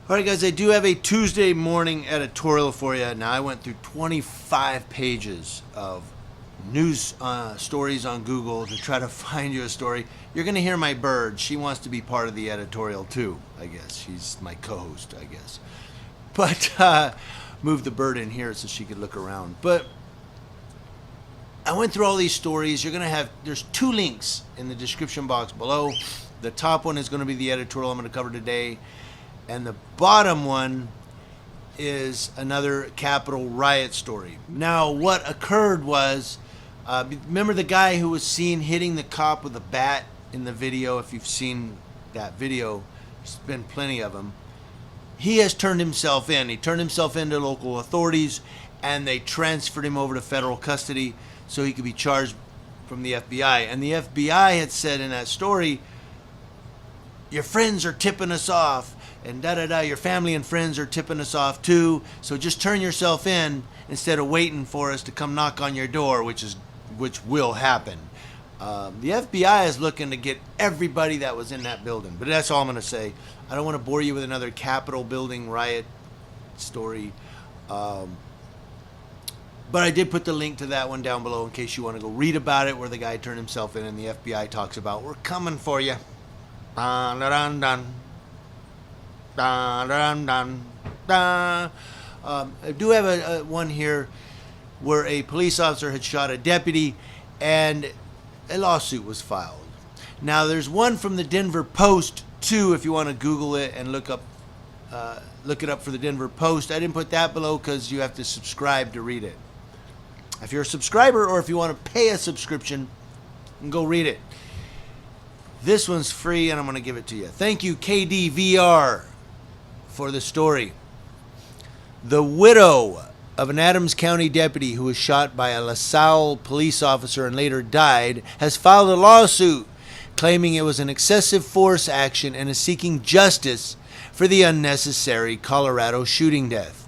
All right, guys, I do have a Tuesday morning editorial for you. Now, I went through 25 pages of news stories on Google to try to find you a story. You're going to hear my bird. She wants to be part of the editorial, too, I guess. She's my co-host, I guess. But move the bird in here so she could look around. But I went through all these stories. There's two links in the description box below. The top one is going to be the editorial I'm going to cover today. And the bottom one is another Capitol riot story. Now, what occurred was, remember the guy who was seen hitting the cop with a bat in the video? If you've seen that video, there's been plenty of them. He has turned himself in. He turned himself into local authorities, and they transferred him over to federal custody so he could be charged from the FBI. And the FBI had said in that story, your friends are tipping us off, and your family and friends are tipping us off too, so just turn yourself in instead of waiting for us to come knock on your door, which will happen. The FBI is looking to get everybody that was in that building, but that's all I'm going to say. I don't want to bore you with another Capitol building riot story, but I did put the link to that one down below in case you want to go read about it, where the guy turned himself in and the FBI talks about, we're coming for you. Dun, dun, dun. Dun, dun, dun, dun. I do have a one here where a police officer had shot a deputy and a lawsuit was filed. Now, there's one from the Denver Post too, if you want to Google it and look it up for the Denver Post. I didn't put that below because you have to subscribe to read it. If you're a subscriber, or if you want to pay a subscription, and go read it. This one's free, and I'm going to give it to you. Thank you, KDVR, for the story. The widow of an Adams County deputy who was shot by a LaSalle police officer and later died has filed a lawsuit claiming it was an excessive force action and is seeking justice for the unnecessary Colorado shooting death.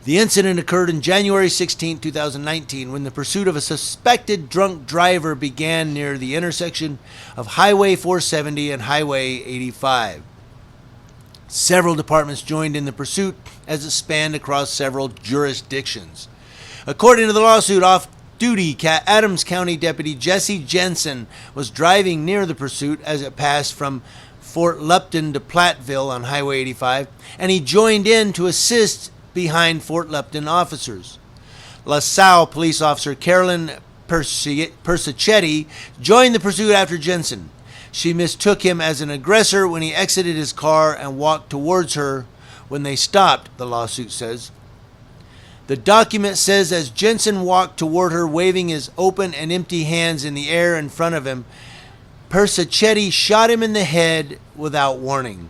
The incident occurred on January 16, 2019, when the pursuit of a suspected drunk driver began near the intersection of Highway 470 and Highway 85. Several departments joined in the pursuit as it spanned across several jurisdictions. According to the lawsuit, off-duty Adams County Deputy Jesse Jensen was driving near the pursuit as it passed from Fort Lupton to Platteville on Highway 85, and he joined in to assist behind Fort Lupton officers. LaSalle police officer Carolyn Persichetti joined the pursuit after Jensen. She mistook him as an aggressor when he exited his car and walked towards her when they stopped, the lawsuit says. The document says as Jensen walked toward her, waving his open and empty hands in the air in front of him, Persichetti shot him in the head without warning.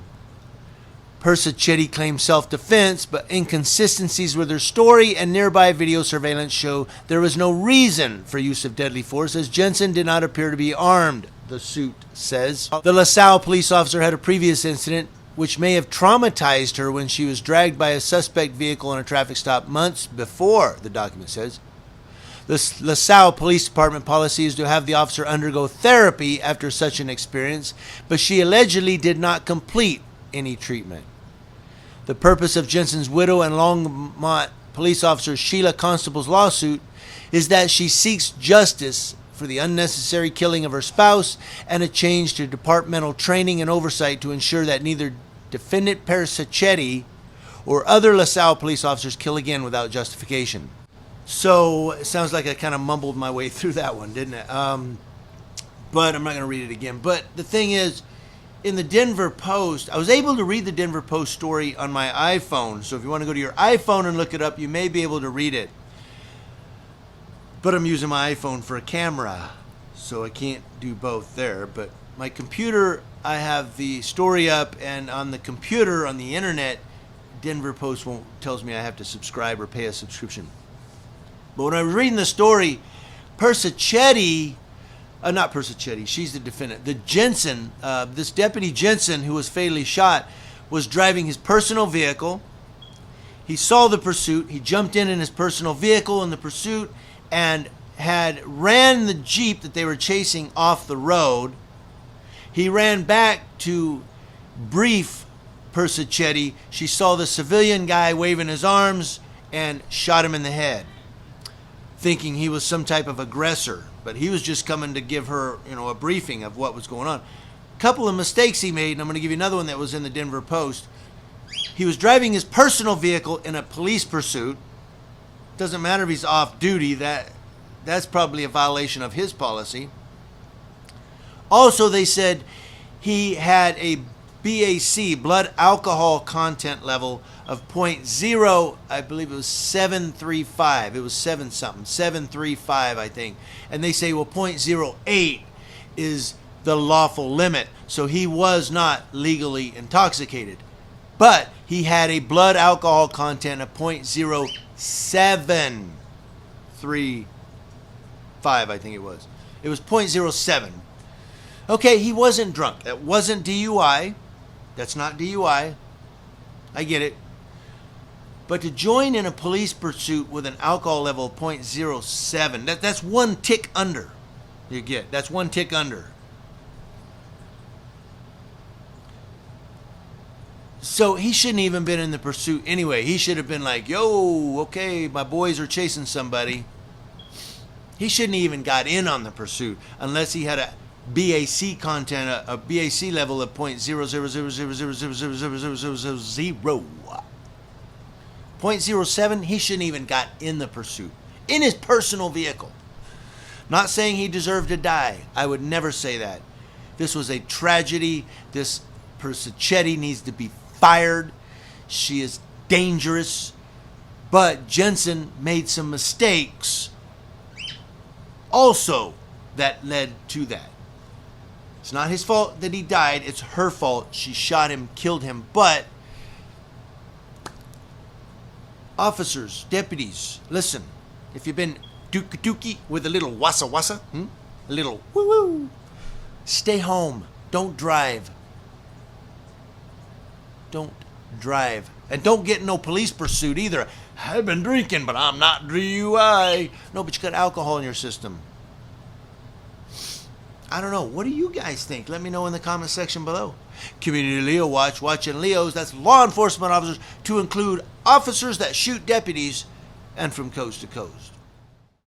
Persichetti claimed self-defense, but inconsistencies with her story and nearby video surveillance show there was no reason for use of deadly force, as Jensen did not appear to be armed, the suit says. The LaSalle police officer had a previous incident which may have traumatized her when she was dragged by a suspect vehicle in a traffic stop months before, the document says. The LaSalle Police Department policy is to have the officer undergo therapy after such an experience, but she allegedly did not complete any treatment. The purpose of Jensen's widow and Longmont police officer Sheila Constable's lawsuit is that she seeks justice for the unnecessary killing of her spouse and a change to departmental training and oversight to ensure that neither defendant Persichetti or other LaSalle police officers kill again without justification. So it sounds like I kind of mumbled my way through that one, didn't it? But I'm not going to read it again. But the thing is, in the Denver Post, I was able to read the Denver Post story on my iPhone. So if you want to go to your iPhone and look it up, you may be able to read it. But I'm using my iPhone for a camera, so I can't do both there. But my computer, I have the story up, and on the computer, on the internet, Denver Post tells me I have to subscribe or pay a subscription. But when I was reading the story, Persichetti, not Persichetti, she's the defendant. The Jensen, this deputy Jensen, who was fatally shot, was driving his personal vehicle. He saw the pursuit. He jumped in his personal vehicle in the pursuit and had ran the Jeep that they were chasing off the road. He ran back to brief Persichetti. She saw the civilian guy waving his arms and shot him in the head, thinking he was some type of aggressor. But he was just coming to give her, a briefing of what was going on. A couple of mistakes he made, and I'm going to give you another one that was in the Denver Post. He was driving his personal vehicle in a police pursuit. Doesn't matter if he's off duty. That's probably a violation of his policy. Also, they said he had a BAC, blood alcohol content level of 0.0, I believe it was 735. It was 7 something, 735, I think. And they say, well, 0.08 is the lawful limit. So he was not legally intoxicated. But he had a blood alcohol content of 0.0735, I think it was. It was 0.07. Okay, he wasn't drunk. That wasn't DUI. That's not DUI. I get it. But to join in a police pursuit with an alcohol level of 0.07, that's one tick under. You get. That's one tick under. So he shouldn't even been in the pursuit anyway. He should have been like, yo, okay, my boys are chasing somebody. He shouldn't even got in on the pursuit unless he had a BAC content, a BAC level of 0.00000000000. 0.07, he shouldn't even got in the pursuit. In his personal vehicle. Not saying he deserved to die. I would never say that. This was a tragedy. This Persichetti needs to be fired. She is dangerous. But Jensen made some mistakes also that led to that. It's not his fault that he died. It's her fault. She shot him, killed him. But officers, deputies, listen. If you've been dookie with a little wassa, a little woo-woo, stay home. Don't drive. Don't drive. And don't get in no police pursuit either. I've been drinking, but I'm not DUI. No, but you got alcohol in your system. I don't know. What do you guys think? Let me know in the comment section below. Community Leo Watch, watching Leos. That's law enforcement officers, to include officers that shoot deputies, and from coast to coast.